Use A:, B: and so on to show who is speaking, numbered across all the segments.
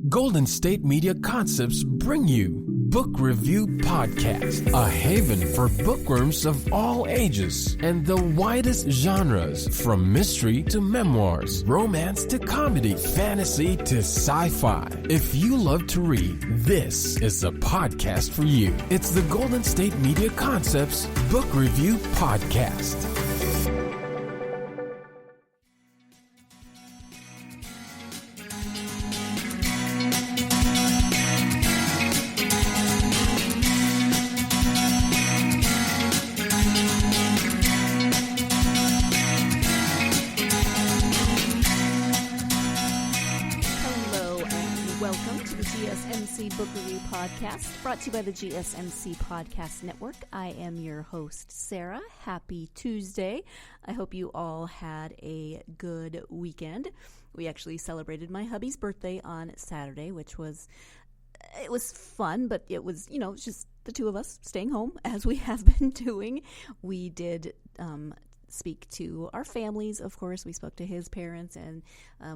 A: Golden State Media Concepts bring you Book Review Podcast, a haven for bookworms of all ages and the widest genres, from mystery to memoirs, romance to comedy, fantasy to sci-fi. If you love to read, this is the podcast for you. It's the Golden State Media Concepts Book Review Podcast.
B: Book Review Podcast, brought to you by the GSMC Podcast Network. I am your host, Sarah. Happy Tuesday. I hope you all had a good weekend. We actually celebrated my hubby's birthday on Saturday, which was fun, but it was, just the two of us staying home as we have been doing. We did speak to our families, of course. We spoke to his parents, and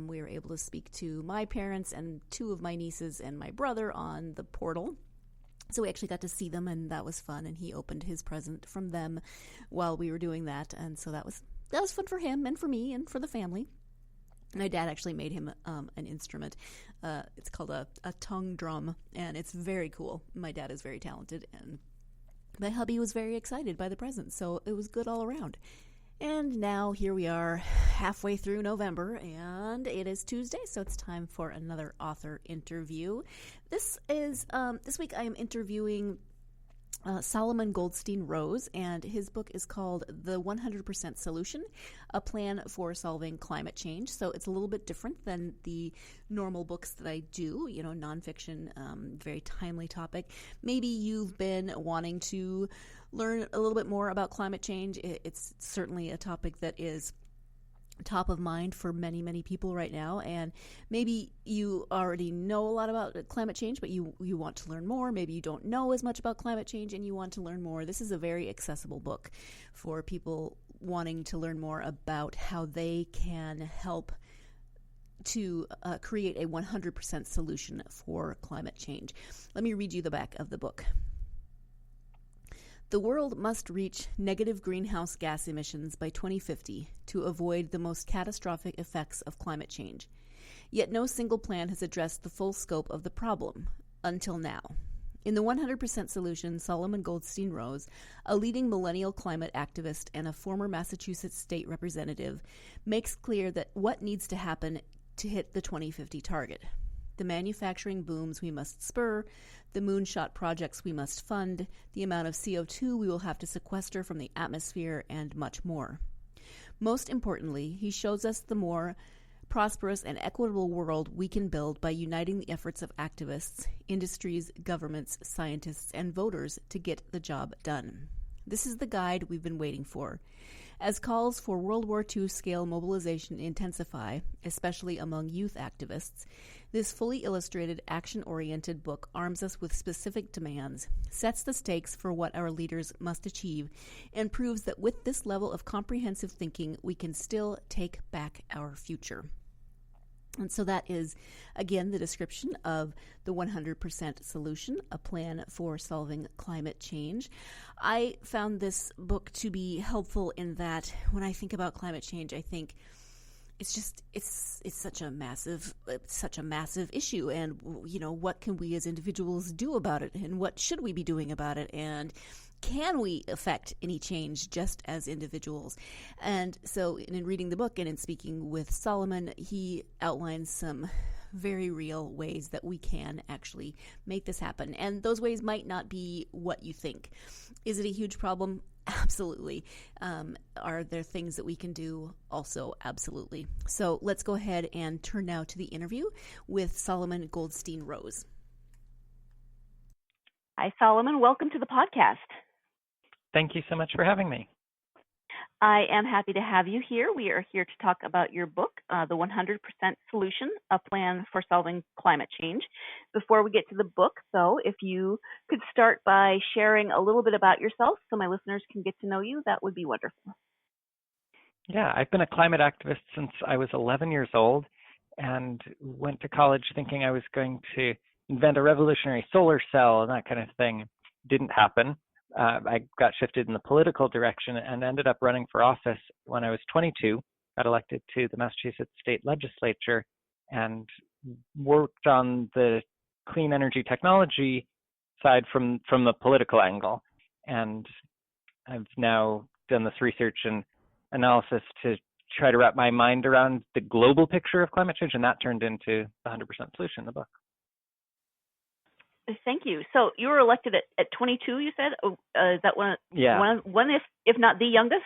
B: we were able to speak to my parents and two of my nieces and my brother on the portal. So we actually got to see them, and that was fun, and he opened his present from them while we were doing that, and so that was fun for him and for me and for the family. My dad actually made him an instrument. It's called a tongue drum, and it's very cool. My dad is very talented, and my hubby was very excited by the present, so it was good all around. And now here we are halfway through November, and it is Tuesday, so it's time for another author interview. This week I am interviewing Solomon Goldstein-Rose, and his book is called The 100% Solution, a plan for solving climate change. So it's a little bit different than the normal books that I do, nonfiction, very timely topic. Maybe you've been wanting to learn a little bit more about climate change. It's certainly a topic that is top of mind for many, many people right now, and maybe you already know a lot about climate change, but you want to learn more. Maybe you don't know as much about climate change and you want to learn more. This is a very accessible book for people wanting to learn more about how they can help to create a 100% solution for climate change. Let me read you the back of the book. The world must reach negative greenhouse gas emissions by 2050 to avoid the most catastrophic effects of climate change. Yet no single plan has addressed the full scope of the problem, until now. In the 100% Solution, Solomon Goldstein-Rose, a leading millennial climate activist and a former Massachusetts state representative, makes clear that what needs to happen to hit the 2050 target. The manufacturing booms we must spur, the moonshot projects we must fund, the amount of CO2 we will have to sequester from the atmosphere, and much more. Most importantly, he shows us the more prosperous and equitable world we can build by uniting the efforts of activists, industries, governments, scientists, and voters to get the job done. This is the guide we've been waiting for. As calls for World War II scale mobilization intensify, especially among youth activists, this fully illustrated, action-oriented book arms us with specific demands, sets the stakes for what our leaders must achieve, and proves that with this level of comprehensive thinking, we can still take back our future. And so that is, again, the description of the 100% Solution, a plan for solving climate change. I found this book to be helpful in that when I think about climate change, I think it's such a massive issue, and what can we as individuals do about it, and what should we be doing about it, and can we affect any change just as individuals? And so in reading the book and in speaking with Solomon, he outlines some very real ways that we can actually make this happen. And those ways might not be what you think. Is it a huge problem? Absolutely. Are there things that we can do? Also, absolutely. So let's go ahead and turn now to the interview with Solomon Goldstein-Rose. Hi, Solomon. Welcome to the podcast.
C: Thank you so much for having me.
B: I am happy to have you here. We are here to talk about your book, The 100% Solution, a plan for solving climate change. Before we get to the book, though, if you could start by sharing a little bit about yourself so my listeners can get to know you, that would be wonderful.
C: Yeah, I've been a climate activist since I was 11 years old, and went to college thinking I was going to invent a revolutionary solar cell and that kind of thing. Didn't happen. I got shifted in the political direction and ended up running for office when I was 22, got elected to the Massachusetts state legislature, and worked on the clean energy technology side from the political angle. And I've now done this research and analysis to try to wrap my mind around the global picture of climate change, and that turned into the 100% solution in the book.
B: Thank you. So you were elected at 22, you said? Is that one,
C: Yeah.
B: one if not the youngest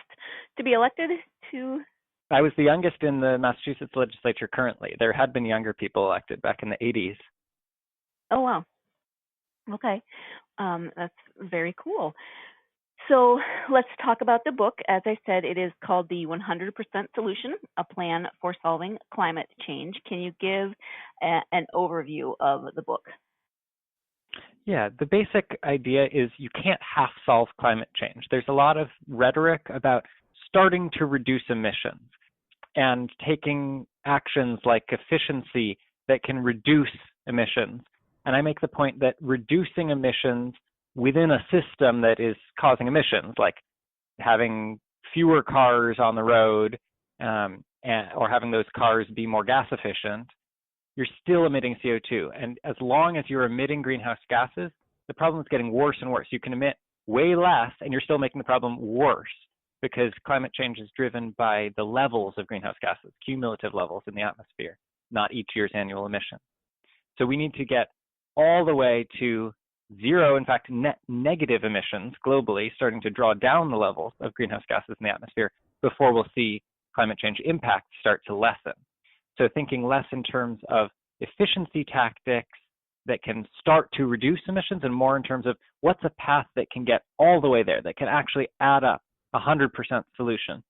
B: to be elected to?
C: I was the youngest in the Massachusetts legislature currently. There had been younger people elected back in the 80s.
B: Oh, wow. Okay. That's very cool. So let's talk about the book. As I said, it is called The 100% Solution, a plan for solving climate change. Can you give an overview of the book?
C: Yeah, the basic idea is you can't half solve climate change. There's a lot of rhetoric about starting to reduce emissions and taking actions like efficiency that can reduce emissions. And I make the point that reducing emissions within a system that is causing emissions, like having fewer cars on the road or having those cars be more gas efficient, you're still emitting CO2. And as long as you're emitting greenhouse gases, the problem is getting worse and worse. You can emit way less and you're still making the problem worse because climate change is driven by the levels of greenhouse gases, cumulative levels in the atmosphere, not each year's annual emission. So we need to get all the way to zero, in fact, net negative emissions globally, starting to draw down the levels of greenhouse gases in the atmosphere before we'll see climate change impacts start to lessen. So thinking less in terms of efficiency tactics that can start to reduce emissions and more in terms of what's a path that can get all the way there, that can actually add up 100% solution.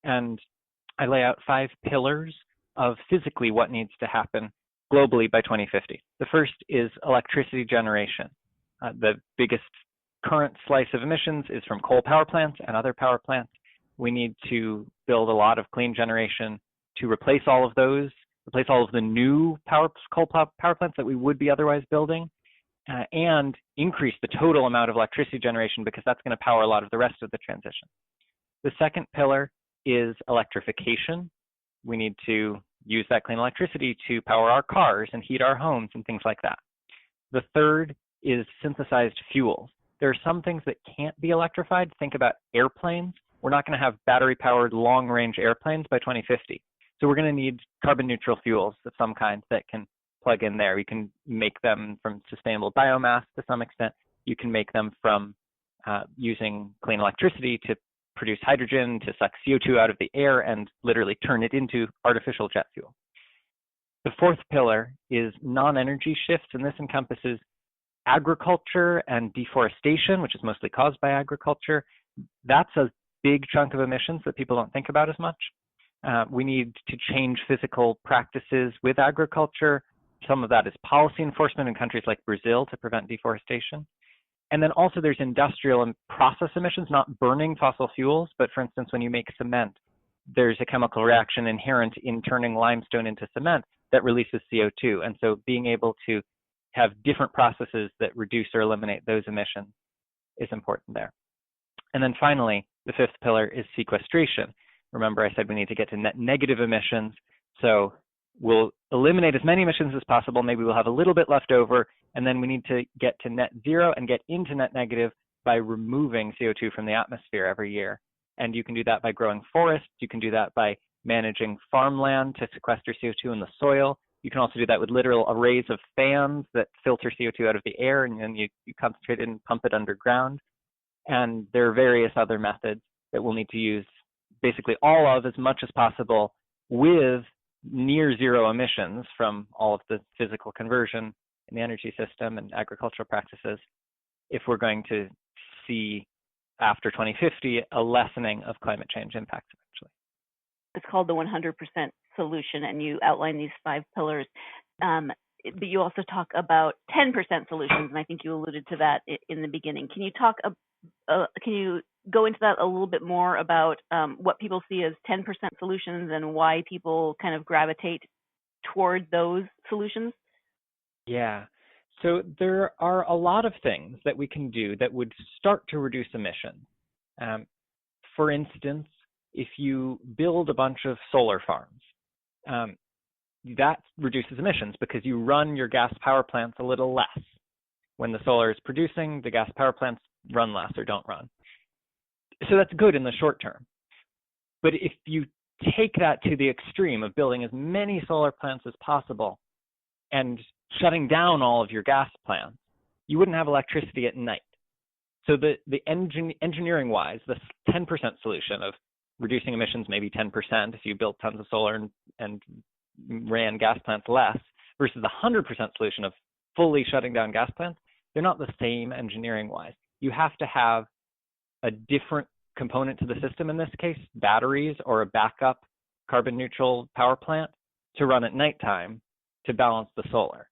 C: And I lay out 5 pillars of physically what needs to happen globally by 2050. The first is electricity generation. The biggest current slice of emissions is from coal power plants and other power plants. We need to build a lot of clean generation to replace all of those, replace all of the new coal power plants that we would be otherwise building, and increase the total amount of electricity generation because that's going to power a lot of the rest of the transition. The second pillar is electrification. We need to use that clean electricity to power our cars and heat our homes and things like that. The third is synthesized fuels. There are some things that can't be electrified. Think about airplanes. We're not going to have battery-powered long-range airplanes by 2050. So we're going to need carbon-neutral fuels of some kind that can plug in there. We can make them from sustainable biomass to some extent. You can make them from using clean electricity to produce hydrogen, to suck CO2 out of the air and literally turn it into artificial jet fuel. The fourth pillar is non-energy shifts, and this encompasses agriculture and deforestation, which is mostly caused by agriculture. That's a big chunk of emissions that people don't think about as much. We need to change physical practices with agriculture. Some of that is policy enforcement in countries like Brazil to prevent deforestation. And then also there's industrial and process emissions, not burning fossil fuels, but for instance, when you make cement, there's a chemical reaction inherent in turning limestone into cement that releases CO2. And so being able to have different processes that reduce or eliminate those emissions is important there. And then finally, the fifth pillar is sequestration. Remember, I said we need to get to net negative emissions. So we'll eliminate as many emissions as possible. Maybe we'll have a little bit left over. And then we need to get to net zero and get into net negative by removing CO2 from the atmosphere every year. And you can do that by growing forests. You can do that by managing farmland to sequester CO2 in the soil. You can also do that with literal arrays of fans that filter CO2 out of the air, and then you concentrate it and pump it underground. And there are various other methods that we'll need to use basically all of as much as possible with near zero emissions from all of the physical conversion in the energy system and agricultural practices if we're going to see after 2050 a lessening of climate change impacts eventually.
B: It's called the 100% solution, and you outline these 5 pillars. But you also talk about 10% solutions, and I think you alluded to that in the beginning. Can you go into that a little bit more about what people see as 10% solutions and why people kind of gravitate toward those solutions?
C: Yeah. So there are a lot of things that we can do that would start to reduce emissions. For instance, if you build a bunch of solar farms, that reduces emissions because you run your gas power plants a little less. When the solar is producing, the gas power plants run less or don't run. So that's good in the short term. But if you take that to the extreme of building as many solar plants as possible and shutting down all of your gas plants, you wouldn't have electricity at night. So the engineering-wise, the 10% solution of reducing emissions maybe 10% if you built tons of solar and ran gas plants less, versus the 100% solution of fully shutting down gas plants, they're not the same engineering-wise. You have to have a different component to the system, in this case, batteries or a backup carbon-neutral power plant to run at nighttime to balance the solar.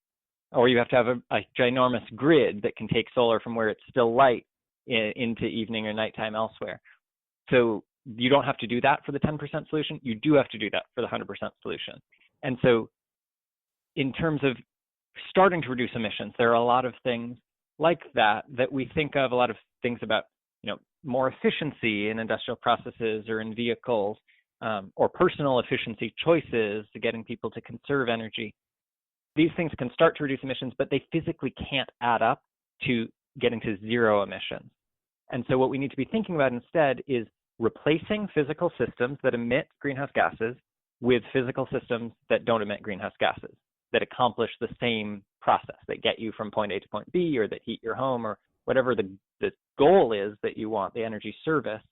C: Or you have to have a ginormous grid that can take solar from where it's still light into evening or nighttime elsewhere. So you don't have to do that for the 10% solution. You do have to do that for the 100% solution. And so in terms of starting to reduce emissions, there are a lot of things like that we think of, a lot of things about, more efficiency in industrial processes or in vehicles, or personal efficiency choices to getting people to conserve energy. These things can start to reduce emissions, but they physically can't add up to getting to zero emissions. And so what we need to be thinking about instead is replacing physical systems that emit greenhouse gases with physical systems that don't emit greenhouse gases, that accomplish the same process, that get you from point A to point B, or that heat your home, or whatever the goal is that you want, the energy service.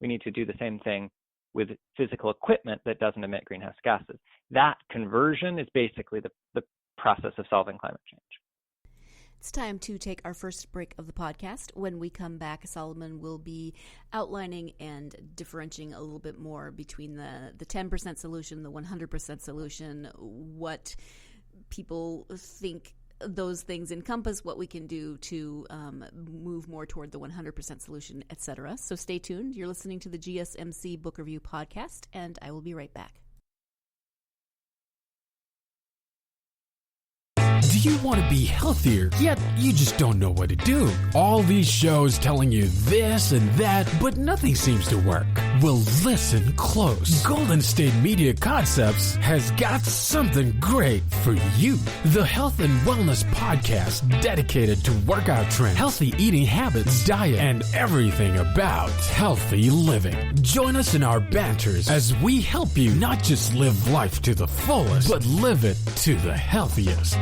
C: We need to do the same thing with physical equipment that doesn't emit greenhouse gases. That conversion is basically the process of solving climate change.
B: It's time to take our first break of the podcast. When we come back, Solomon will be outlining and differentiating a little bit more between the 10% solution, the 100% solution, what people think those things encompass, what we can do to move more toward the 100% solution, etc. So stay tuned. You're listening to the GSMC Book Review Podcast, and I will be right back.
A: Do you want to be healthier, yet you just don't know what to do? All these shows telling you this and that, but nothing seems to work. Well, listen close. Golden State Media Concepts has got something great for you. The Health and Wellness Podcast dedicated to workout trends, healthy eating habits, diet, and everything about healthy living. Join us in our banters as we help you not just live life to the fullest, but live it to the healthiest.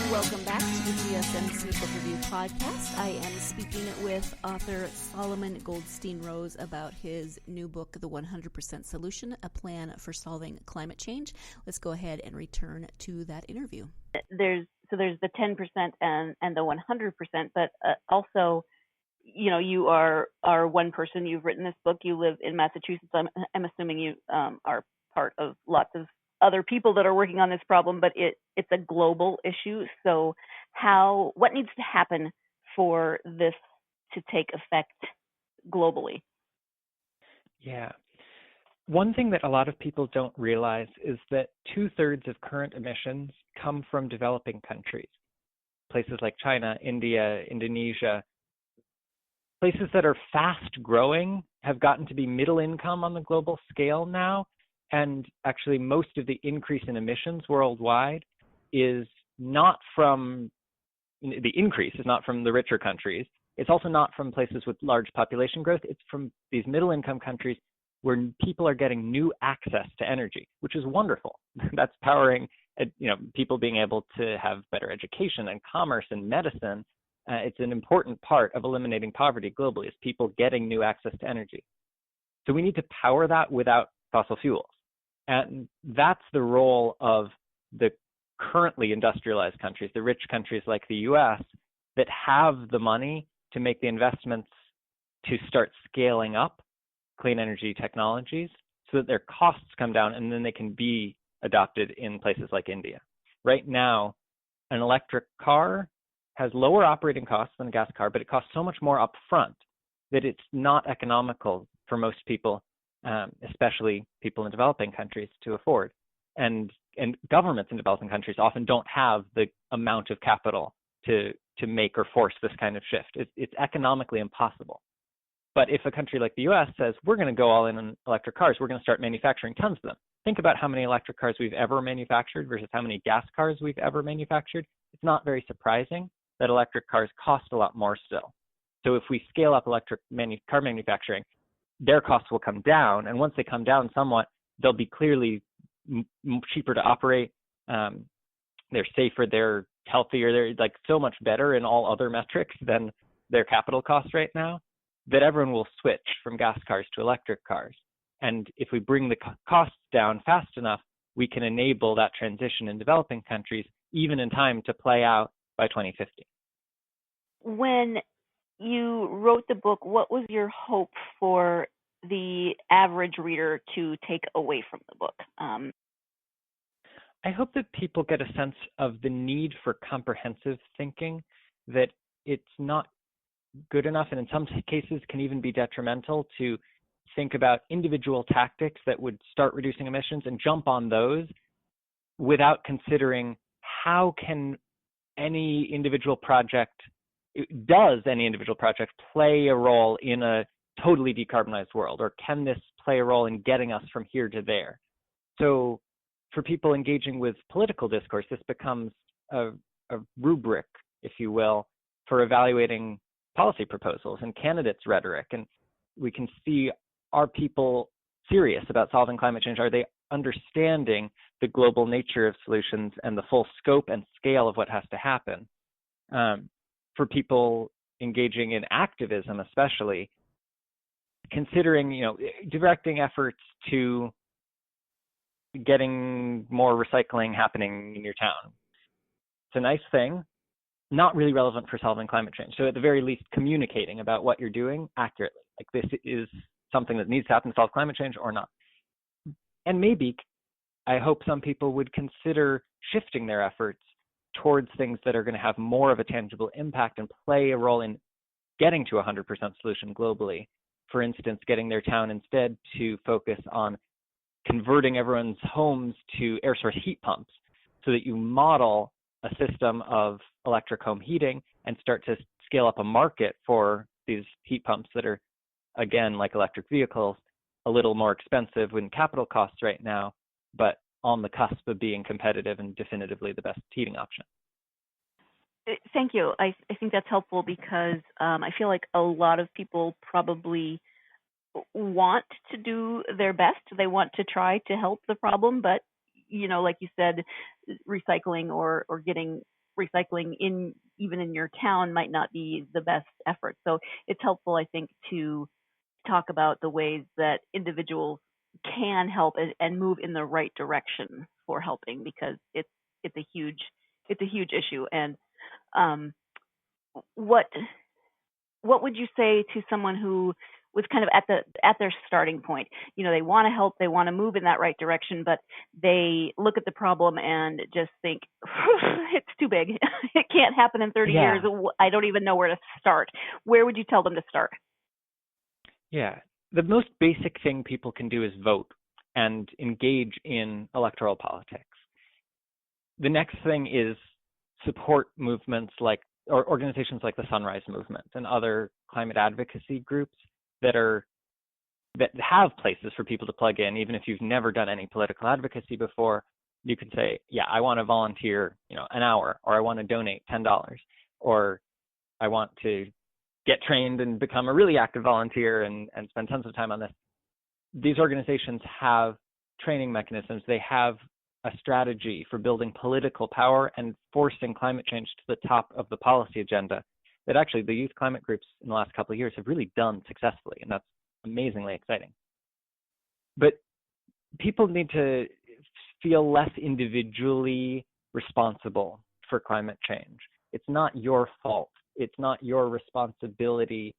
B: Welcome back to the GSMC Book Review Podcast. I am speaking with author Solomon Goldstein-Rose about his new book, The 100% Solution, A Plan for Solving Climate Change. Let's go ahead and return to that interview.
D: There's the 10% and the 100%, but also, you are one person. You've written this book. You live in Massachusetts. I'm assuming you are part of lots of other people that are working on this problem, but it's a global issue. So what needs to happen for this to take effect globally?
C: Yeah. One thing that a lot of people don't realize is that 2/3 of current emissions come from developing countries. Places like China, India, Indonesia, places that are fast growing have gotten to be middle income on the global scale now. And actually most of the increase in emissions worldwide is not from, the increase is not from the richer countries. It's also not from places with large population growth. It's from these middle income countries where people are getting new access to energy, which is wonderful. That's powering, people being able to have better education and commerce and medicine. It's an important part of eliminating poverty globally, is people getting new access to energy. So we need to power that without fossil fuels. And that's the role of the currently industrialized countries, the rich countries like the US, that have the money to make the investments to start scaling up clean energy technologies so that their costs come down and then they can be adopted in places like India. Right now, an electric car has lower operating costs than a gas car, but it costs so much more upfront that it's not economical for most people, especially people in developing countries, to afford. And governments in developing countries often don't have the amount of capital to make or force this kind of shift. It's economically impossible. But if a country like the US says, we're going to go all in on electric cars, we're going to start manufacturing tons of them. Think about how many electric cars we've ever manufactured versus how many gas cars we've ever manufactured. It's not very surprising that electric cars cost a lot more still. So if we scale up electric car manufacturing, their costs will come down. And once they come down somewhat, they'll be clearly cheaper to operate. They're safer, they're healthier, they're like so much better in all other metrics than their capital costs right now, that everyone will switch from gas cars to electric cars. And if we bring the costs down fast enough, we can enable that transition in developing countries, even in time to play out by 2050.
D: When you wrote the book, what was your hope for the average reader to take away from the book?
C: I hope that people get a sense of the need for comprehensive thinking, that it's not good enough, and in some cases can even be detrimental, to think about individual tactics that would start reducing emissions and jump on those without considering how can any individual project, does any individual project play a role in a totally decarbonized world, or can this play a role in getting us from here to there? So for people engaging with political discourse, this becomes a rubric, if you will, for evaluating policy proposals and candidates' rhetoric. And we can see, are people serious about solving climate change? Are they understanding the global nature of solutions and the full scope and scale of what has to happen? For people engaging in activism, especially, considering, directing efforts to getting more recycling happening in your town. It's a nice thing, not really relevant for solving climate change. So at the very least, communicating about what you're doing accurately. Like, this is something that needs to happen to solve climate change or not. And maybe, I hope some people would consider shifting their efforts towards things that are going to have more of a tangible impact and play a role in getting to 100% solution globally. For instance, getting their town instead to focus on converting everyone's homes to air source heat pumps, so that you model a system of electric home heating and start to scale up a market for these heat pumps that are, again, like electric vehicles, a little more expensive in capital costs right now, but on the cusp of being competitive and definitively the best heating option.
D: Thank you. I think that's helpful because I feel like a lot of people probably want to do their best. They want to try to help the problem, but like you said, recycling or getting recycling even in your town might not be the best effort. So it's helpful, I think, to talk about the ways that individuals can help and move in the right direction for helping, because it's a huge issue. And what would you say to someone who was kind of at their starting point? They want to help, they want to move in that right direction, but they look at the problem and just think, it's too big. It can't happen in 30 years. I don't even know where to start. Where would you tell them to start?
C: Yeah, the most basic thing people can do is vote and engage in electoral politics. The next thing is support movements or organizations like the Sunrise Movement and other climate advocacy groups that have places for people to plug in. Even if you've never done any political advocacy before, you can say, yeah, I want to volunteer, an hour, or I want to donate $10, or I want to get trained and become a really active volunteer and spend tons of time on this. These organizations have training mechanisms. They have a strategy for building political power and forcing climate change to the top of the policy agenda that actually the youth climate groups in the last couple of years have really done successfully, and that's amazingly exciting. But people need to feel less individually responsible for climate change. It's not your fault it's not your responsibility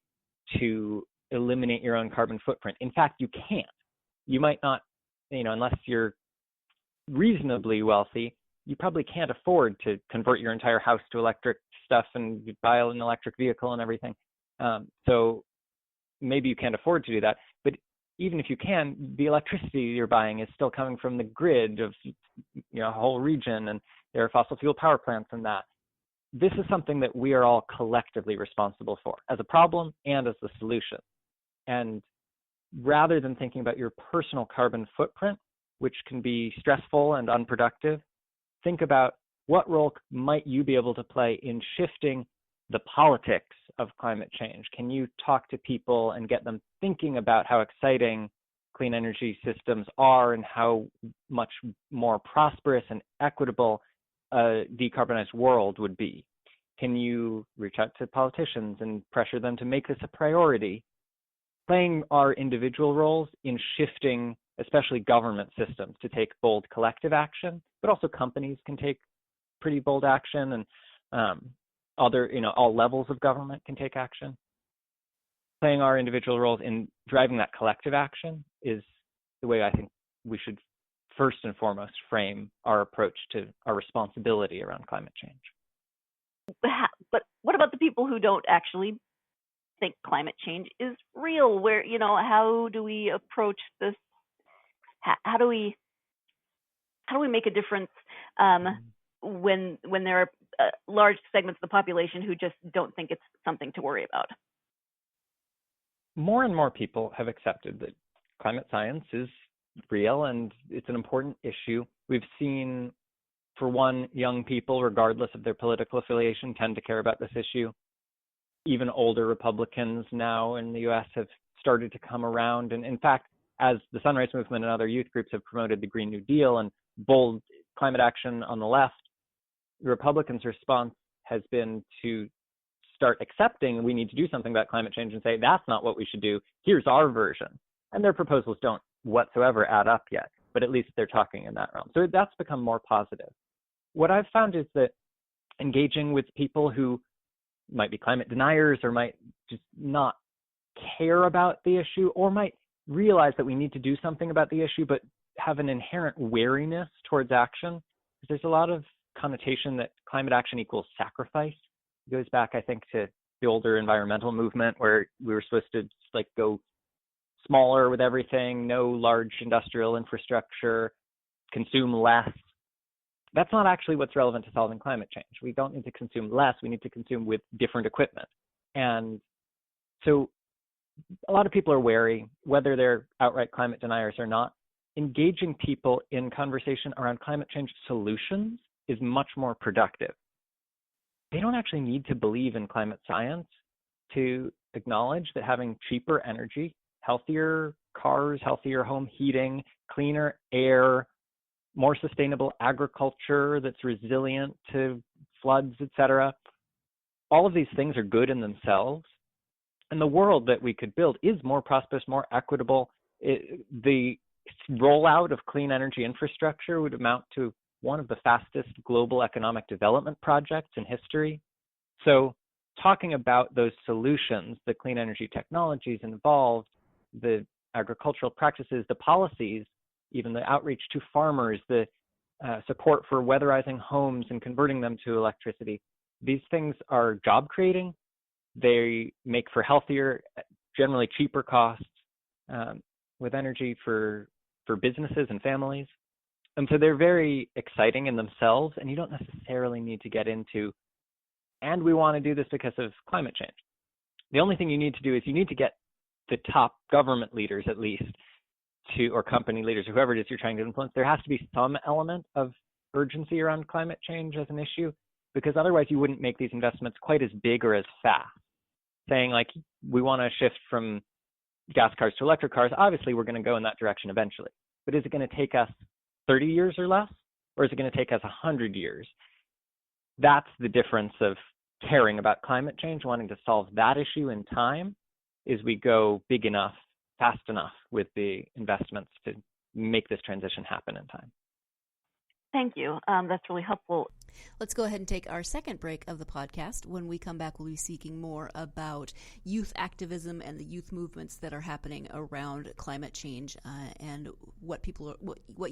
C: to eliminate your own carbon footprint. In fact, you can't. You might not, unless you're reasonably wealthy, you probably can't afford to convert your entire house to electric stuff and buy an electric vehicle and everything. So maybe you can't afford to do that. But even if you can, the electricity you're buying is still coming from the grid of a whole region, and there are fossil fuel power plants and that. This is something that we are all collectively responsible for as a problem and as the solution. And rather than thinking about your personal carbon footprint, which can be stressful and unproductive, think about what role might you be able to play in shifting the politics of climate change. Can you talk to people and get them thinking about how exciting clean energy systems are and how much more prosperous and equitable a decarbonized world would be? Can you reach out to politicians and pressure them to make this a priority? Playing our individual roles in shifting, especially government systems, to take bold collective action, but also companies can take pretty bold action, and all levels of government can take action. Playing our individual roles in driving that collective action is the way I think we should first and foremost frame our approach to our responsibility around climate change.
D: But what about the people who don't actually think climate change is real? Where, how do we approach this? How do we make a difference when there are large segments of the population who just don't think it's something to worry about?
C: More and more people have accepted that climate science is real and it's an important issue. We've seen, for one, young people, regardless of their political affiliation, tend to care about this issue. Even older Republicans now in the U.S. have started to come around. And in fact, as the Sunrise Movement and other youth groups have promoted the Green New Deal and bold climate action on the left, the Republicans' response has been to start accepting we need to do something about climate change and say, that's not what we should do. Here's our version. And their proposals don't whatsoever add up yet, but at least they're talking in that realm. So that's become more positive. What I've found is that engaging with people who might be climate deniers or might just not care about the issue, or might realize that we need to do something about the issue, but have an inherent wariness towards action. There's a lot of connotation that climate action equals sacrifice. It goes back, I think, to the older environmental movement where we were supposed to go smaller with everything, no large industrial infrastructure, consume less. That's not actually what's relevant to solving climate change. We don't need to consume less, we need to consume with different equipment. And so a lot of people are wary, whether they're outright climate deniers or not. Engaging people in conversation around climate change solutions is much more productive. They don't actually need to believe in climate science to acknowledge that having cheaper energy, healthier cars, healthier home heating, cleaner air, more sustainable agriculture that's resilient to floods, etc. All of these things are good in themselves. And the world that we could build is more prosperous, more equitable. The rollout of clean energy infrastructure would amount to one of the fastest global economic development projects in history. So talking about those solutions, the clean energy technologies involved, the agricultural practices, the policies, even the outreach to farmers, the support for weatherizing homes and converting them to electricity, these things are job creating. They make for healthier, generally cheaper costs with energy for businesses and families. And so they're very exciting in themselves, and you don't necessarily need to get into, and we want to do this because of climate change. The only thing you need to do is you need to get the top government leaders, at least, or company leaders, or whoever it is you're trying to influence. There has to be some element of urgency around climate change as an issue, because otherwise you wouldn't make these investments quite as big or as fast. Saying we want to shift from gas cars to electric cars, obviously we're going to go in that direction eventually. But is it going to take us 30 years or less? Or is it going to take us 100 years? That's the difference of caring about climate change, wanting to solve that issue in time, is we go big enough, fast enough with the investments to make this transition happen in time.
D: Thank you. That's really helpful.
B: Let's go ahead and take our second break of the podcast. When we come back, we'll be speaking more about youth activism and the youth movements that are happening around climate change, and what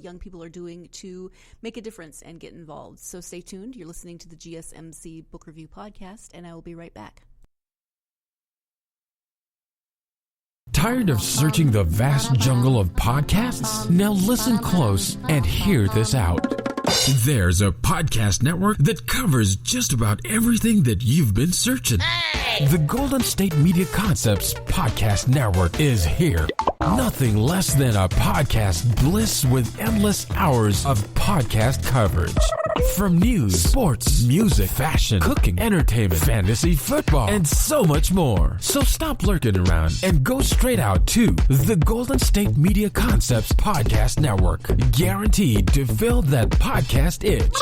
B: young people are doing to make a difference and get involved. So stay tuned. You're listening to the GSMC Book Review Podcast, and I will be right back.
A: Tired of searching the vast jungle of podcasts? Now listen close and hear this out. There's a podcast network that covers just about everything that you've been searching. The Golden State Media Concepts Podcast Network is here. Nothing less than a podcast bliss with endless hours of podcast coverage. From news, sports, music, fashion, cooking, entertainment, fantasy, football, and so much more. So stop lurking around and go straight out to the Golden State Media Concepts Podcast Network. Guaranteed to fill that podcast itch.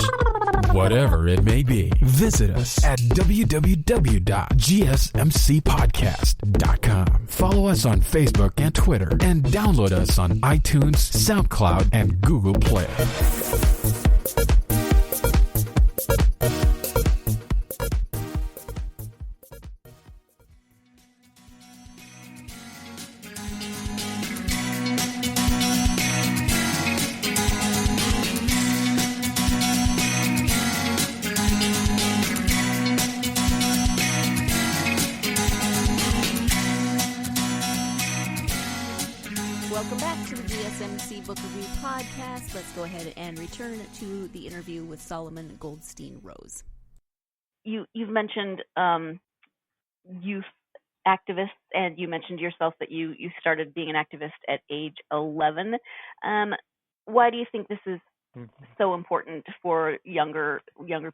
A: Whatever it may be. Visit us at www.gsmcpodcast.com. Follow us on Facebook and Twitter, and download us on iTunes, SoundCloud, and Google Play.
B: Welcome back to the GSMC Book Review Podcast. Let's go ahead and return to the interview with Solomon Goldstein-Rose.
D: You've mentioned youth activists, and you mentioned yourself that you started being an activist at age 11. Why do you think this is so important for younger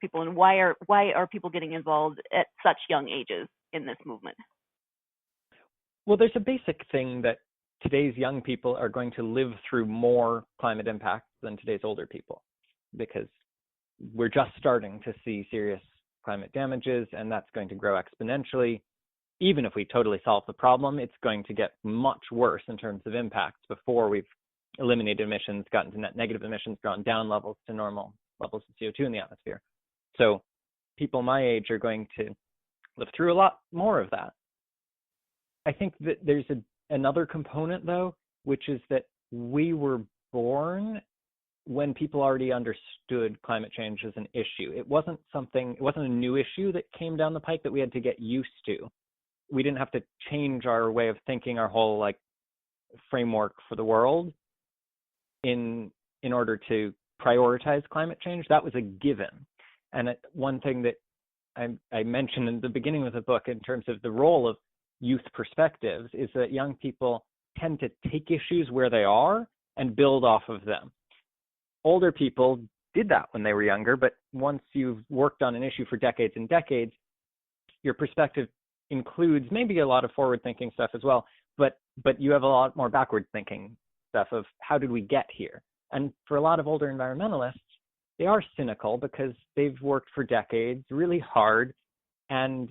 D: people, and why are people getting involved at such young ages in this movement?
C: Well, there's a basic thing that today's young people are going to live through more climate impacts than today's older people, because we're just starting to see serious climate damages, and that's going to grow exponentially. Even if we totally solve the problem, it's going to get much worse in terms of impacts before we've eliminated emissions, gotten to net negative emissions, gone down levels to normal levels of CO2 in the atmosphere. So people my age are going to live through a lot more of that. I think that there's another component, though, which is that we were born when people already understood climate change as an issue. It wasn't a new issue that came down the pike that we had to get used to. We didn't have to change our way of thinking, our whole framework for the world in order to prioritize climate change. That was a given. And one thing that I mentioned in the beginning of the book in terms of the role of youth perspectives is that young people tend to take issues where they are and build off of them. Older people did that when they were younger, but once you've worked on an issue for decades and decades, your perspective includes maybe a lot of forward-thinking stuff as well, but you have a lot more backward-thinking stuff of how did we get here? And for a lot of older environmentalists, they are cynical because they've worked for decades really hard, and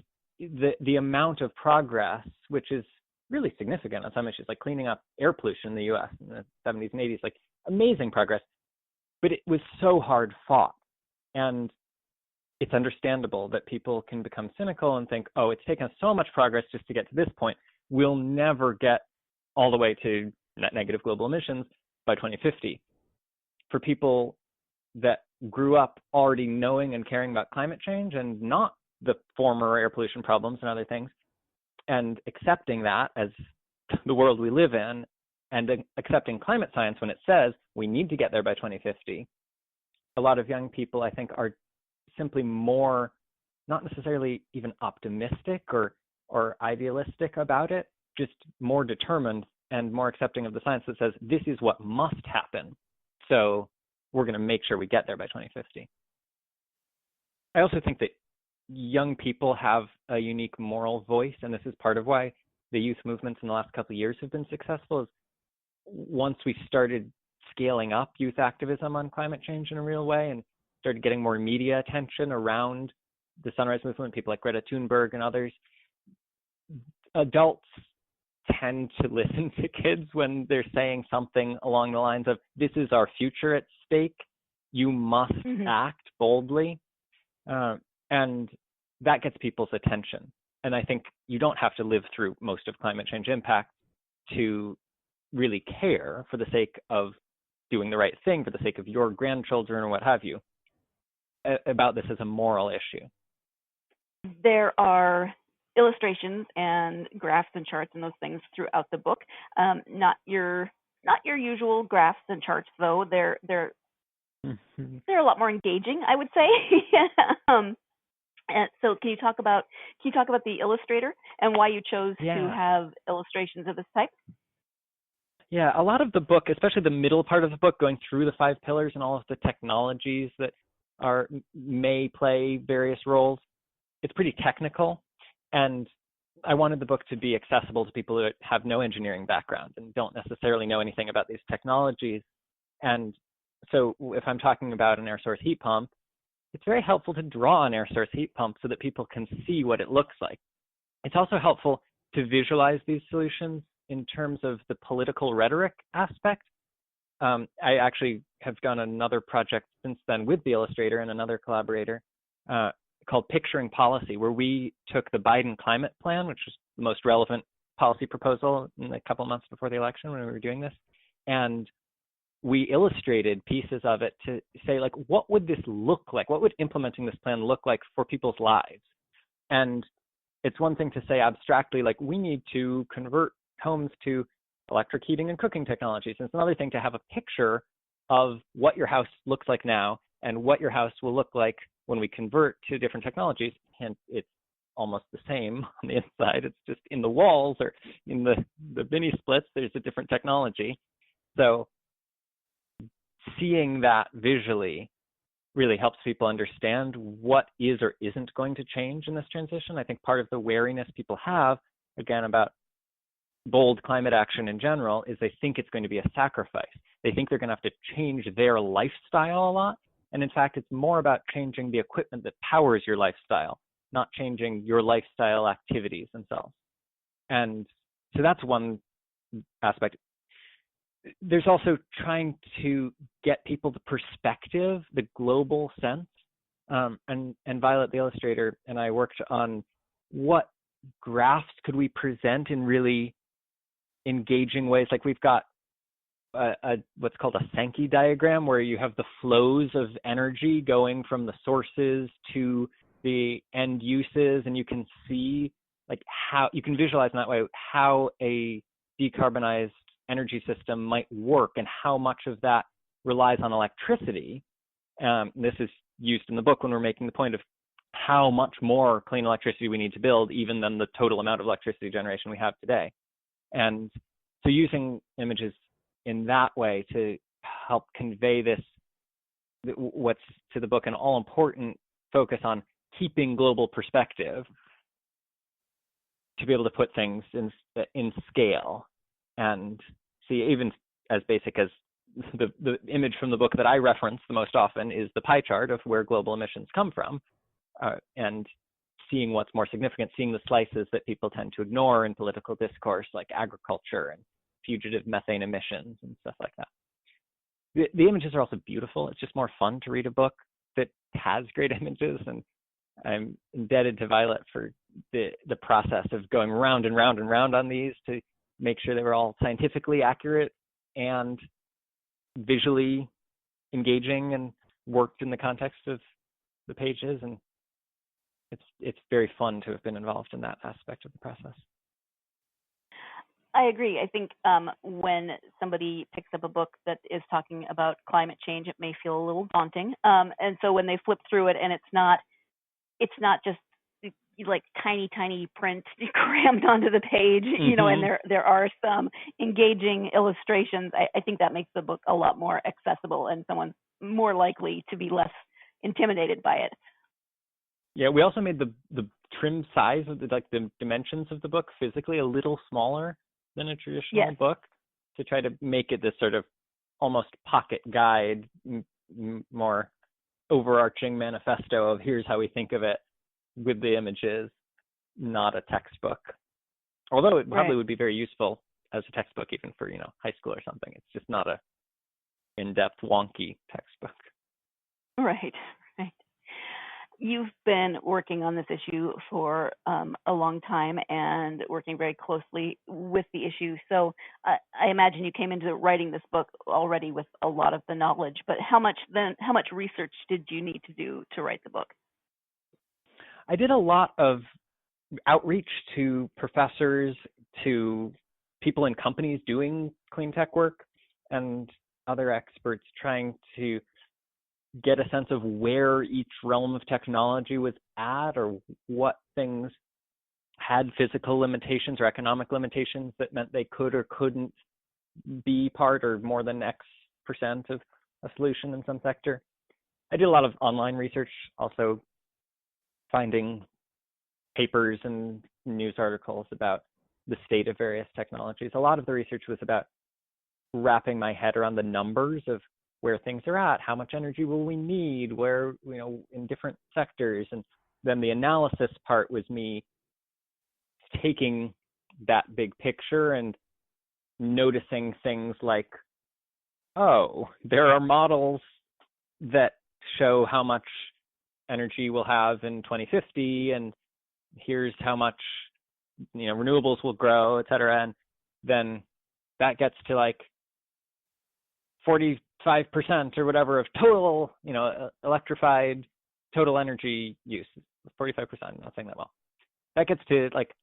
C: the amount of progress, which is really significant on some issues, like cleaning up air pollution in the U.S. in the 70s and 80s, amazing progress, but it was so hard fought. And it's understandable that people can become cynical and think, oh, it's taken us so much progress just to get to this point. We'll never get all the way to net negative global emissions by 2050. For people that grew up already knowing and caring about climate change and not the former air pollution problems and other things, and accepting that as the world we live in, and accepting climate science when it says we need to get there by 2050, a lot of young people, I think, are simply more, not necessarily even optimistic or idealistic about it, just more determined and more accepting of the science that says this is what must happen. So we're going to make sure we get there by 2050. I also think that young people have a unique moral voice, and this is part of why the youth movements in the last couple of years have been successful. Is once we started scaling up youth activism on climate change in a real way and started getting more media attention around the Sunrise Movement, people like Greta Thunberg and others, adults tend to listen to kids when they're saying something along the lines of, this is our future at stake, You must act boldly, and that gets people's attention. And I think you don't have to live through most of climate change impact to really care for the sake of doing the right thing, for the sake of your grandchildren or what have you, about this as a moral issue.
D: There are illustrations and graphs and charts and those things throughout the book. Not your usual graphs and charts, though. They're a lot more engaging, I would say. And so can you talk about the illustrator and why you chose to have illustrations of this type?
C: Yeah, a lot of the book, especially the middle part of the book, going through the 5 pillars and all of the technologies that may play various roles, it's pretty technical. And I wanted the book to be accessible to people who have no engineering background and don't necessarily know anything about these technologies. And so if I'm talking about an air source heat pump, it's very helpful to draw an air source heat pump so that people can see what it looks like. It's also helpful to visualize these solutions in terms of the political rhetoric aspect. I actually have done another project since then with the illustrator and another collaborator called Picturing Policy, where we took the Biden climate plan, which was the most relevant policy proposal in a couple months before the election when we were doing this, and we illustrated pieces of it to say, like, what would this look like? What would implementing this plan look like for people's lives? And it's one thing to say abstractly, like, we need to convert homes to electric heating and cooking technologies. And it's another thing to have a picture of what your house looks like now and what your house will look like when we convert to different technologies. And it's almost the same on the inside. It's just in the walls or in the mini splits, there's a different technology. So seeing that visually really helps people understand what is or isn't going to change in this transition. I think part of the wariness people have, again, about bold climate action in general is they think it's going to be a sacrifice. They think they're going to have to change their lifestyle a lot. And in fact, it's more about changing the equipment that powers your lifestyle, not changing your lifestyle activities themselves. And so that's one aspect. There's also trying to get people the perspective, the global sense. And Violet, the illustrator, and I worked on what graphs could we present in really engaging ways. Like we've got what's called a Sankey diagram, where you have the flows of energy going from the sources to the end uses, and you can see like how you can visualize in that way how a decarbonized energy system might work and how much of that relies on electricity. This is used in the book when we're making the point of how much more clean electricity we need to build even than the total amount of electricity generation we have today. And so using images in that way to help convey this, what's to the book an all-important focus on keeping global perspective, to be able to put things in scale and see, even as basic as the image from the book that I reference the most often is the pie chart of where global emissions come from, and seeing what's more significant, seeing the slices that people tend to ignore in political discourse, like agriculture and fugitive methane emissions and stuff like that. The images are also beautiful. It's just more fun to read a book that has great images, and I'm indebted to Violet for the process of going round and round and round on these to make sure they were all scientifically accurate and visually engaging and worked in the context of the pages. And it's very fun to have been involved in that aspect of the process.
D: I agree. I think when somebody picks up a book that is talking about climate change, it may feel a little daunting. And so when they flip through it and it's not just like tiny print crammed onto the page, you know, and there are some engaging illustrations, I think that makes the book a lot more accessible and someone's more likely to be less intimidated by it.
C: Yeah, we also made the trim size of the dimensions of the book physically a little smaller than a traditional book, to try to make it this sort of almost pocket guide, more overarching manifesto of here's how we think of it, with the images, not a textbook. Although it probably would be very useful as a textbook, even for, high school or something. It's just not a in-depth, wonky textbook.
D: Right, right. You've been working on this issue for a long time and working very closely with the issue. So I imagine you came into writing this book already with a lot of the knowledge. But how much research did you need to do to write the book?
C: I did a lot of outreach to professors, to people in companies doing clean tech work, and other experts, trying to get a sense of where each realm of technology was at, or what things had physical limitations or economic limitations that meant they could or couldn't be part or more than X% of a solution in some sector. I did a lot of online research, also finding papers and news articles about the state of various technologies. A lot of the research was about wrapping my head around the numbers of where things are at, how much energy will we need, where, in different sectors. And then the analysis part was me taking that big picture and noticing things like, oh, there are models that show how much energy we'll have in 2050, and here's how much, renewables will grow, et cetera. And then that gets to like 45% or whatever of total, electrified total energy use. 45%, I'm not saying that well. That gets to like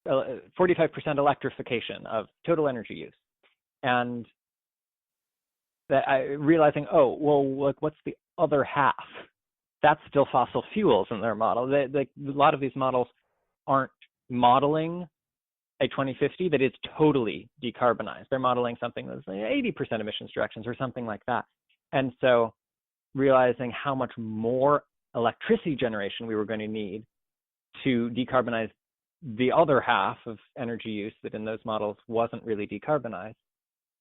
C: 45% electrification of total energy use. And that realizing, oh, well, like, what's the other half? That's still fossil fuels in their model. A lot of these models aren't modeling a 2050 that is totally decarbonized. They're modeling something that's like 80% emissions reductions or something like that. And so realizing how much more electricity generation we were going to need to decarbonize the other half of energy use that in those models wasn't really decarbonized.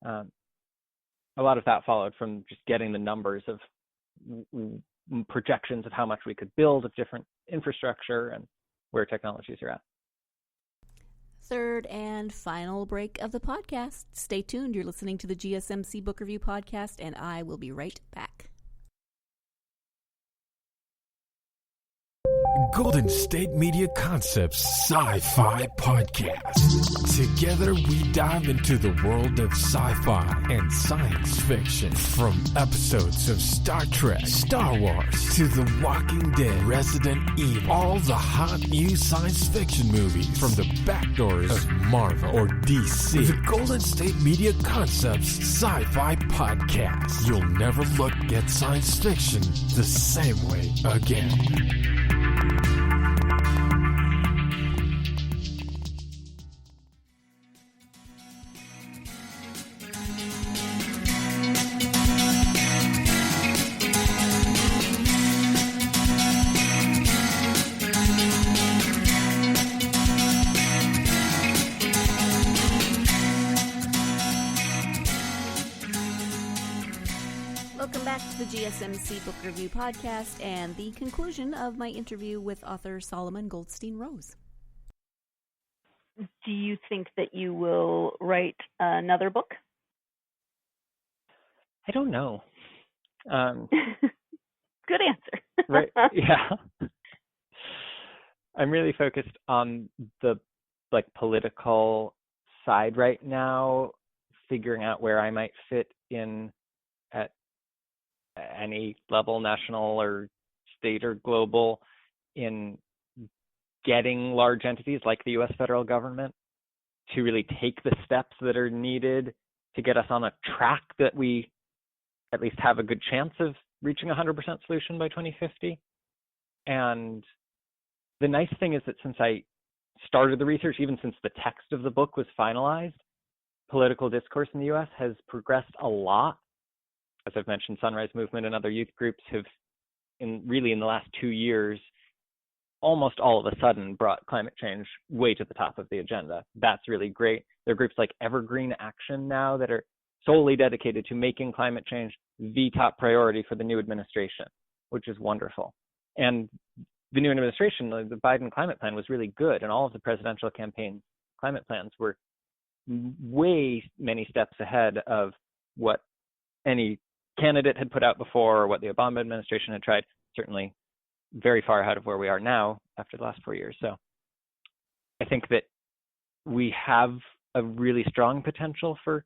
C: A lot of that followed from just getting the numbers of projections of how much we could build of different infrastructure and where technologies are at.
B: Third and final break of the podcast. Stay tuned. You're listening to the GSMC Book Review Podcast, and I will be right back.
A: Golden State Media Concepts Sci-Fi Podcast. Together we dive into the world of sci-fi and science fiction. From episodes of Star Trek, Star Wars, to The Walking Dead, Resident Evil, all the hot new science fiction movies from the backdoors of Marvel or DC. The Golden State Media Concepts Sci-Fi Podcast. You'll never look at science fiction the same way again.
B: Welcome back to the GSMC Book Review Podcast and the conclusion of my interview with author Solomon Goldstein-Rose.
D: Do you think that you will write another book?
C: I don't know.
D: Good answer.
C: Right? Yeah. I'm really focused on the political side right now, figuring out where I might fit in at any level, national or state or global, in getting large entities like the U.S. federal government to really take the steps that are needed to get us on a track that we at least have a good chance of reaching 100% solution by 2050. And the nice thing is that since I started the research, even since the text of the book was finalized, political discourse in the U.S. has progressed a lot. As I've mentioned, Sunrise Movement and other youth groups have, in the last 2 years, almost all of a sudden brought climate change way to the top of the agenda. That's really great. There are groups like Evergreen Action now that are solely dedicated to making climate change the top priority for the new administration, which is wonderful. And the new administration, the Biden climate plan, was really good, and all of the presidential campaign climate plans were way many steps ahead of what any candidate had put out before or what the Obama administration had tried, certainly very far ahead of where we are now after the last 4 years. So I think that we have a really strong potential for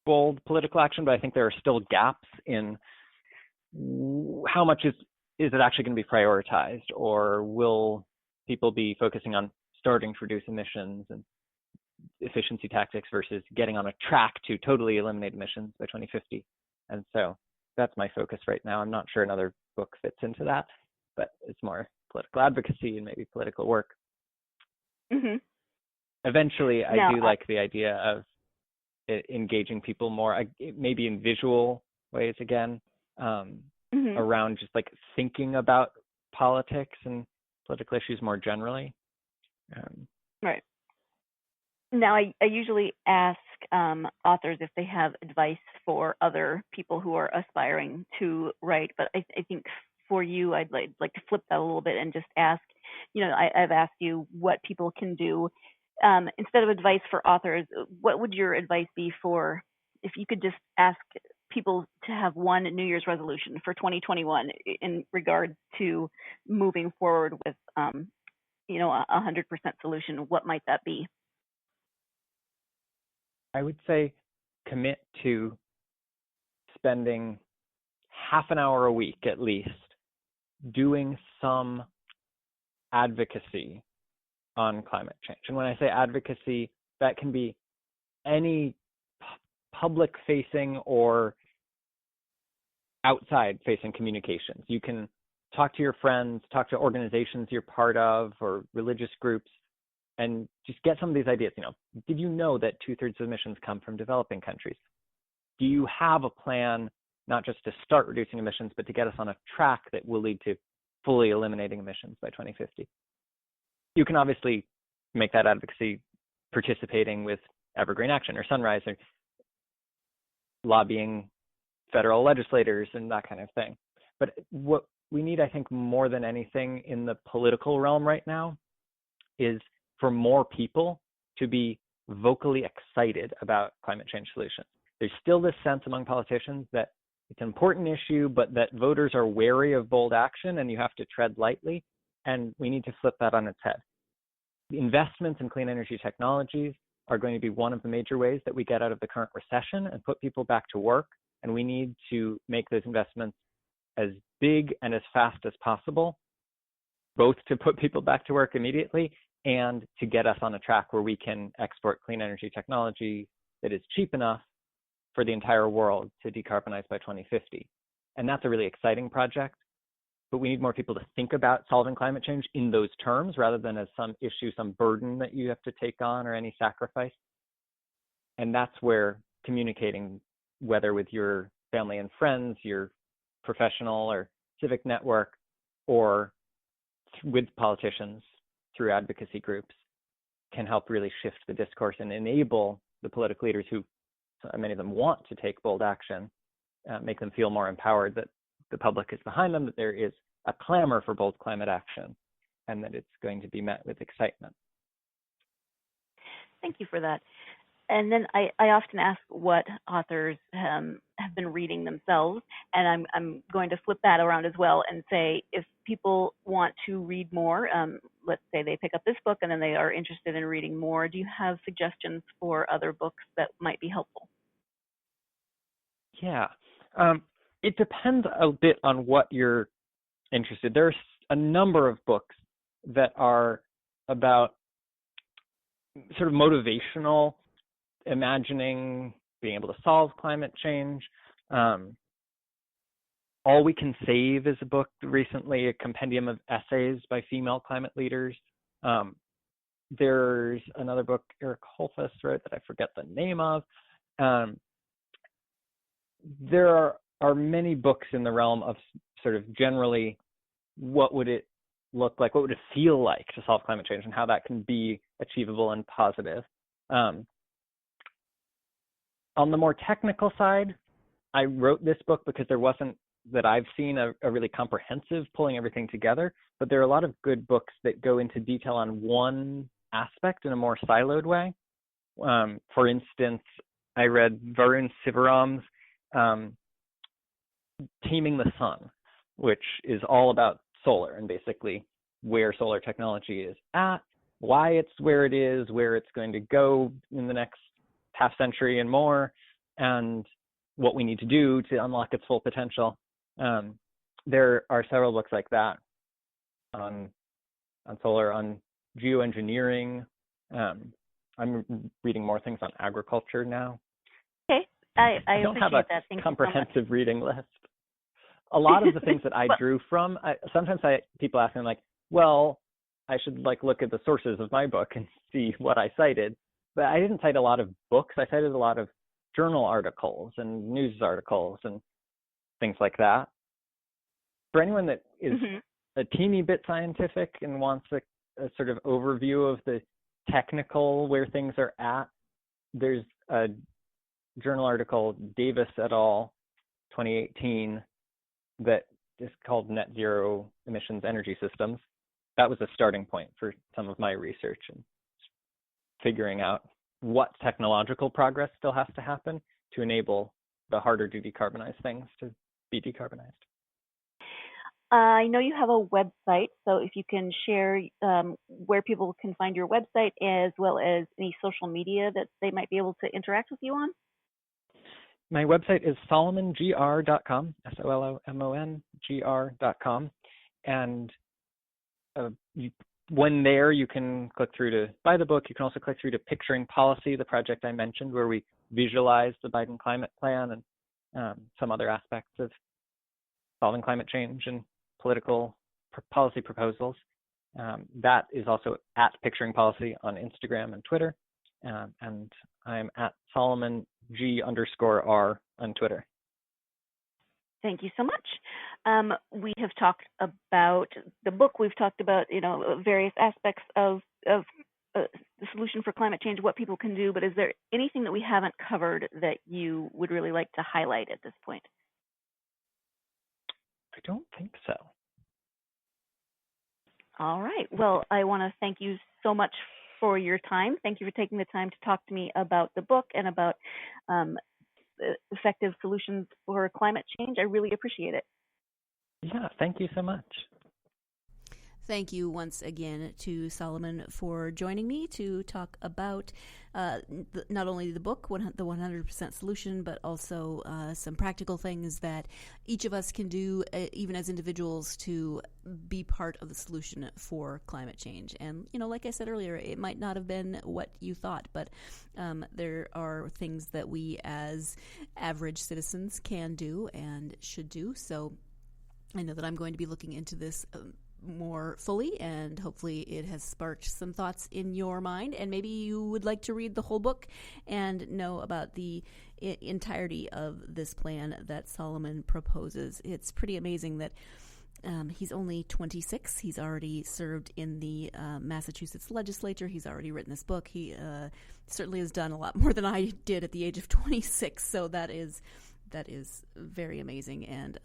C: bold political action, but I think there are still gaps in how much is it actually going to be prioritized, or will people be focusing on starting to reduce emissions and efficiency tactics versus getting on a track to totally eliminate emissions by 2050. And so that's my focus right now. I'm not sure another book fits into that, but it's more political advocacy and maybe political work.
D: Mm-hmm.
C: Eventually, I do like the idea of engaging people more, maybe in visual ways again, around just like thinking about politics and political issues more generally.
D: Right. Now, I usually ask authors if they have advice for other people who are aspiring to write, but I think for you, I'd like to flip that a little bit and just ask, I've asked you what people can do. Instead of advice for authors, what would your advice be for, if you could just ask people to have one New Year's resolution for 2021 in regards to moving forward with, 100% solution, what might that be?
C: I would say commit to spending half an hour a week at least doing some advocacy on climate change. And when I say advocacy, that can be any public-facing or outside-facing communications. You can talk to your friends, talk to organizations you're part of or religious groups, and just get some of these ideas. Did you know that 2/3 of emissions come from developing countries? Do you have a plan not just to start reducing emissions, but to get us on a track that will lead to fully eliminating emissions by 2050? You can obviously make that advocacy participating with Evergreen Action or Sunrise or lobbying federal legislators and that kind of thing. But what we need, I think, more than anything in the political realm right now is for more people to be vocally excited about climate change solutions. There's still this sense among politicians that it's an important issue, but that voters are wary of bold action and you have to tread lightly, and we need to flip that on its head. The investments in clean energy technologies are going to be one of the major ways that we get out of the current recession and put people back to work, and we need to make those investments as big and as fast as possible, both to put people back to work immediately and to get us on a track where we can export clean energy technology that is cheap enough for the entire world to decarbonize by 2050. And that's a really exciting project, but we need more people to think about solving climate change in those terms rather than as some issue, some burden that you have to take on or any sacrifice. And that's where communicating, whether with your family and friends, your professional or civic network, or with politicians through advocacy groups, can help really shift the discourse and enable the political leaders who, many of them, want to take bold action, make them feel more empowered that the public is behind them, that there is a clamor for bold climate action, and that it's going to be met with excitement.
D: Thank you for that. And then I often ask what authors have been reading themselves, and I'm going to flip that around as well and say, if people want to read more, let's say they pick up this book and then they are interested in reading more, do you have suggestions for other books that might be helpful?
C: Yeah, it depends a bit on what you're interested. There's a number of books that are about sort of motivational, imagining being able to solve climate change. All We Can Save is a book recently, a compendium of essays by female climate leaders. There's another book Eric Holthus wrote that I forget the name of. There are many books in the realm of sort of generally what would it look like, what would it feel like to solve climate change and how that can be achievable and positive. On the more technical side, I wrote this book because there wasn't, that I've seen, a really comprehensive pulling everything together, but there are a lot of good books that go into detail on one aspect in a more siloed way. For instance, I read Varun Sivaram's Taming the Sun, which is all about solar and basically where solar technology is at, why it's where it is, where it's going to go in the next half century and more, and what we need to do to unlock its full potential. There are several books like that on solar, on geoengineering. I'm reading more things on agriculture now.
D: Okay, I
C: don't have
D: appreciate
C: a
D: that. Thank you
C: comprehensive
D: so much.
C: reading list. A lot of the things that I drew from, sometimes people ask me like, well, I should look at the sources of my book and see what I cited. But I didn't cite a lot of books. I cited a lot of journal articles and news articles and things like that. For anyone that is a teeny bit scientific and wants a sort of overview of the technical where things are at, there's a journal article, Davis et al., 2018, that is called Net Zero Emissions Energy Systems. That was a starting point for some of my research and figuring out what technological progress still has to happen to enable the harder to decarbonize things to be decarbonized.
D: I know you have a website, so if you can share where people can find your website as well as any social media that they might be able to interact with you on.
C: My website is solomongr.com, SOLOMONGR.com. And when there, you can click through to buy the book. You can also click through to Picturing Policy, the project I mentioned, where we visualize the Biden climate plan and some other aspects of solving climate change and political policy proposals. That is also at Picturing Policy on Instagram and Twitter. And I'm at Solomon G_R on Twitter.
D: Thank you so much. We have talked about the book. We've talked about, various aspects of the solution for climate change, what people can do. But is there anything that we haven't covered that you would really like to highlight at this point?
C: I don't think so.
D: All right. Well, I want to thank you so much for your time. Thank you for taking the time to talk to me about the book and about effective solutions for climate change. I really appreciate it.
C: Yeah, thank you so much.
B: Thank you once again to Solomon for joining me to talk about not only the book, the 100% Solution, but also some practical things that each of us can do, even as individuals, to be part of the solution for climate change. And, like I said earlier, it might not have been what you thought, but there are things that we as average citizens can do and should do. So I know that I'm going to be looking into this more fully, and hopefully it has sparked some thoughts in your mind, and maybe you would like to read the whole book and know about the entirety of this plan that Solomon proposes. It's pretty amazing that he's only 26. He's already served in the Massachusetts legislature. He's already written this book. He certainly has done a lot more than I did at the age of 26, so that is very amazing, and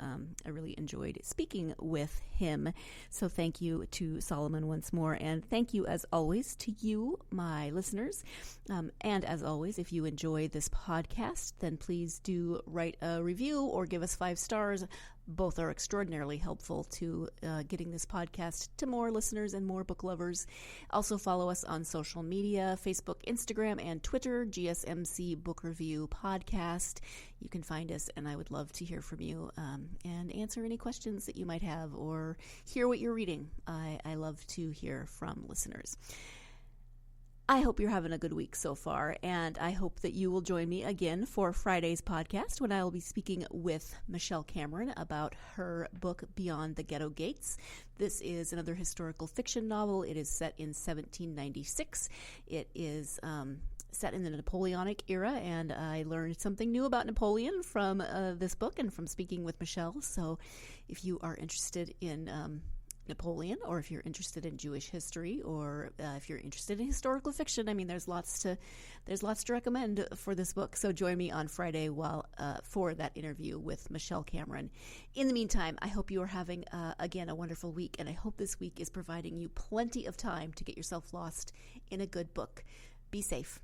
B: I really enjoyed speaking with him. So thank you to Solomon once more, and thank you as always to you, my listeners. And as always, if you enjoy this podcast, then please do write a review or give us 5 stars. Both are extraordinarily helpful to getting this podcast to more listeners and more book lovers. Also follow us on social media, Facebook, Instagram, and Twitter, GSMC Book Review Podcast. You can find us, and I would love to hear from you and answer any questions that you might have or hear what you're reading. I love to hear from listeners. I hope you're having a good week so far, and I hope that you will join me again for Friday's podcast when I will be speaking with Michelle Cameron about her book, Beyond the Ghetto Gates. This is another historical fiction novel. It is set in 1796. It is set in the Napoleonic era, and I learned something new about Napoleon from this book and from speaking with Michelle. So if you are interested in Napoleon, or if you're interested in Jewish history, or if you're interested in historical fiction, I mean, there's lots to recommend for this book. So join me on Friday for that interview with Michelle Cameron. In the meantime, I hope you are having again a wonderful week, and I hope this week is providing you plenty of time to get yourself lost in a good book. Be safe.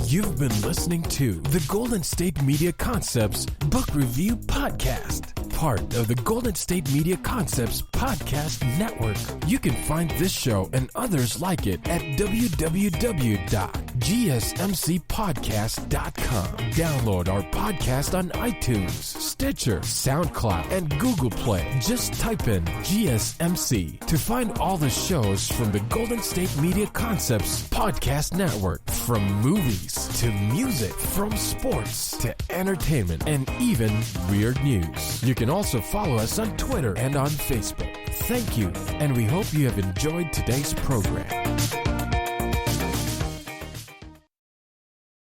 A: You've been listening to the Golden State Media Concepts Book Review Podcast, part of the Golden State Media Concepts Podcast Network. You can find this show and others like it at www.gsmcpodcast.com. Download our podcast on iTunes, Stitcher, SoundCloud, and Google Play. Just type in GSMC to find all the shows from the Golden State Media Concepts Podcast Network, from movies to music, from sports to entertainment, and even weird news. You can also follow us on Twitter and on Facebook. Thank you, and we hope you have enjoyed today's program.